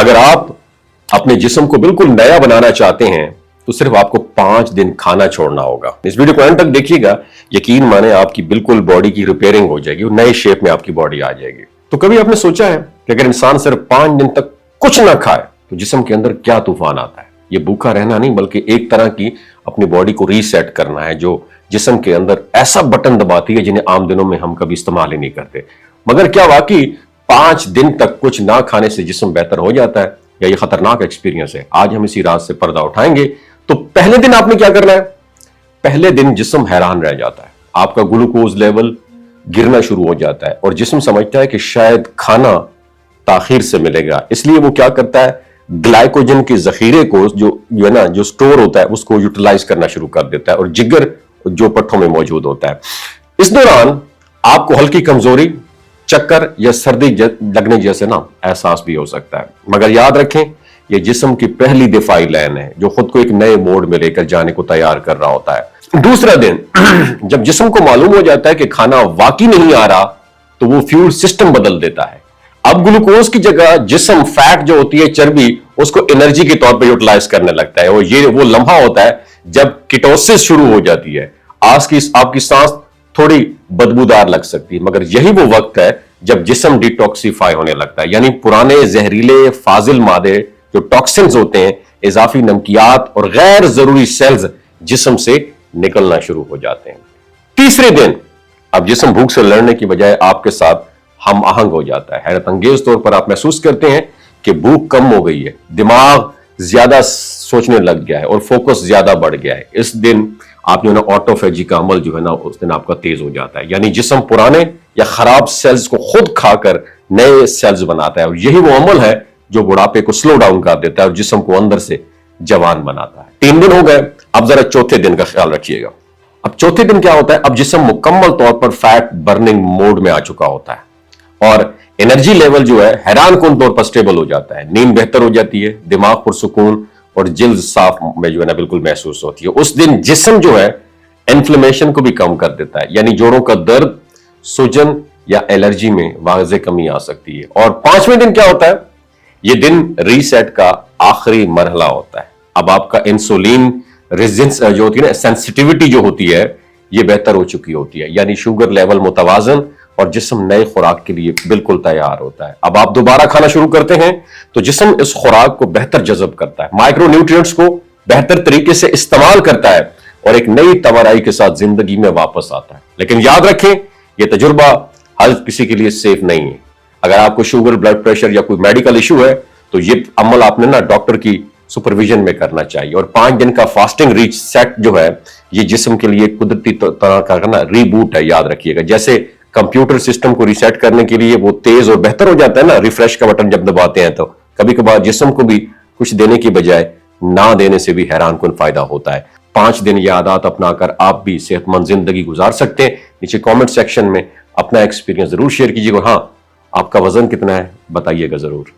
اگر آپ اپنے جسم کو بالکل نیا بنانا چاہتے ہیں تو صرف آپ کو 5 دن کھانا چھوڑنا ہوگا. اس ویڈیو کو اینڈ تک دیکھیے گا, یقین مانیں آپ کی بالکل باڈی کی ریپیئرنگ ہو جائے گی اور نئے شیپ میں آپ کی باڈی آ جائے گی. تو کبھی آپ نے سوچا ہے کہ اگر انسان صرف 5 دن تک کچھ نہ کھائے تو جسم کے اندر کیا طوفان آتا ہے؟ یہ بھوکا رہنا نہیں بلکہ ایک طرح کی اپنی باڈی کو ریسیٹ کرنا ہے, جو جسم کے اندر ایسا بٹن دباتی ہے جنہیں عام دنوں میں ہم کبھی استعمال ہی نہیں کرتے. مگر کیا واقعی 5 دن تک کچھ نہ کھانے سے جسم بہتر ہو جاتا ہے یا یہ خطرناک ایکسپیرینس ہے؟ آج ہم اسی راز سے پردہ اٹھائیں گے. تو پہلے دن آپ نے کیا کرنا ہے؟ پہلے دن جسم حیران رہ جاتا ہے, آپ کا گلوکوز لیول گرنا شروع ہو جاتا ہے اور جسم سمجھتا ہے کہ شاید کھانا تاخیر سے ملے گا. اس لیے وہ کیا کرتا ہے, گلائکوجن کے ذخیرے کو جو ہے نا جو سٹور ہوتا ہے اس کو یوٹیلائز کرنا شروع کر دیتا ہے, اور جگر جو پٹھوں میں موجود ہوتا ہے. اس دوران آپ کو ہلکی کمزوری, چکر یا سردی لگنے جیسے نا احساس بھی ہو سکتا ہے. مگر یاد رکھیں یہ جسم کی پہلی دفاعی لائن ہے جو خود کو ایک نئے موڈ میں لے کر جانے کو تیار کر رہا ہوتا ہے. دوسرا دن جب جسم کو معلوم ہو جاتا ہے کہ کھانا واقعی نہیں آ رہا تو وہ فیول سسٹم بدل دیتا ہے. اب گلوکوز کی جگہ جسم فیٹ جو ہوتی ہے چربی اس کو انرجی کے طور پر یوٹیلائز کرنے لگتا ہے, اور یہ وہ لمحہ ہوتا ہے جب کیٹوسس شروع ہو جاتی ہے. آپ کی سانس تھوڑی بدبودار لگ سکتی ہے, مگر یہی وہ وقت ہے جب جسم ڈیٹاکسیفائی ہونے لگتا ہے, یعنی پرانے زہریلے فاضل مادے جو ٹاکسنز ہوتے ہیں, اضافی نمکیات اور غیر ضروری سیلز جسم سے نکلنا شروع ہو جاتے ہیں. تیسرے دن اب جسم بھوک سے لڑنے کی بجائے آپ کے ساتھ ہم آہنگ ہو جاتا ہے. حیرت انگیز طور پر آپ محسوس کرتے ہیں کہ بھوک کم ہو گئی ہے, دماغ زیادہ سوچنے لگ گیا ہے اور فوکس زیادہ بڑھ گیا ہے. اس دن آپ جو ہے نا آٹوفیجی کا عمل جو ہے نا اس دن آپ کا تیز ہو جاتا ہے, یعنی جسم پرانے یا خراب سیلز کو خود کھا کر نئے سیلز بناتا ہے, اور یہی وہ عمل ہے جو بڑھاپے کو سلو ڈاؤن کر دیتا ہے اور جسم کو اندر سے جوان بناتا ہے. 3 دن ہو گئے, اب ذرا چوتھے دن کا خیال رکھیے گا. اب چوتھے دن کیا ہوتا ہے؟ اب جسم مکمل طور پر فیٹ برننگ موڈ میں آ چکا ہوتا ہے اور انرجی لیول جو ہے حیران کن طور پر سٹیبل ہو جاتا ہے, نیند بہتر ہو جاتی ہے, دماغ پرسکون اور جلد صاف میں جو ہے نا بالکل محسوس ہوتی ہے. اس دن جسم جو ہے انفلیمیشن کو بھی کم کر دیتا ہے, یعنی جوڑوں کا درد, سوجن یا الرجی میں واضح کمی آ سکتی ہے. اور 5ویں دن کیا ہوتا ہے؟ یہ دن ریسیٹ کا آخری مرحلہ ہوتا ہے. اب آپ کا انسولین ریزسٹنس جو ہوتی ہے نا, سینسٹیوٹی جو ہوتی ہے یہ بہتر ہو چکی ہوتی ہے, یعنی شوگر لیول متوازن اور جسم نئے خوراک کے لیے بالکل تیار ہوتا ہے. اب آپ دوبارہ کھانا شروع کرتے ہیں تو جسم اس خوراک کو بہتر جذب کرتا ہے, مائکرو نیوٹرینٹس کو بہتر طریقے سے استعمال کرتا ہے اور ایک نئی توانائی کے ساتھ زندگی میں واپس آتا ہے. لیکن یاد رکھیں یہ تجربہ ہر کسی کے لیے سیف نہیں ہے. اگر آپ کو شوگر, بلڈ پریشر یا کوئی میڈیکل ایشو ہے تو یہ عمل آپ نے نا ڈاکٹر کی سپرویژن میں کرنا چاہیے. اور 5 دن کا فاسٹنگ ریچ سیٹ جو ہے یہ جسم کے لیے قدرتی طرح کا نا ری بوٹ ہے. یاد رکھیے گا جیسے کمپیوٹر سسٹم کو ریسیٹ کرنے کے لیے وہ تیز اور بہتر ہو جاتا ہے نا ریفریش کا بٹن جب دباتے ہیں, تو کبھی کبھار جسم کو بھی کچھ دینے کی بجائے نہ دینے سے بھی حیران کن فائدہ ہوتا ہے. 5 دن یہ عادات اپنا کر آپ بھی صحت مند زندگی گزار سکتے ہیں. نیچے کامنٹ سیکشن میں اپنا ایکسپیرینس ضرور شیئر کیجیے گا. ہاں, آپ کا وزن کتنا ہے بتائیے گا ضرور.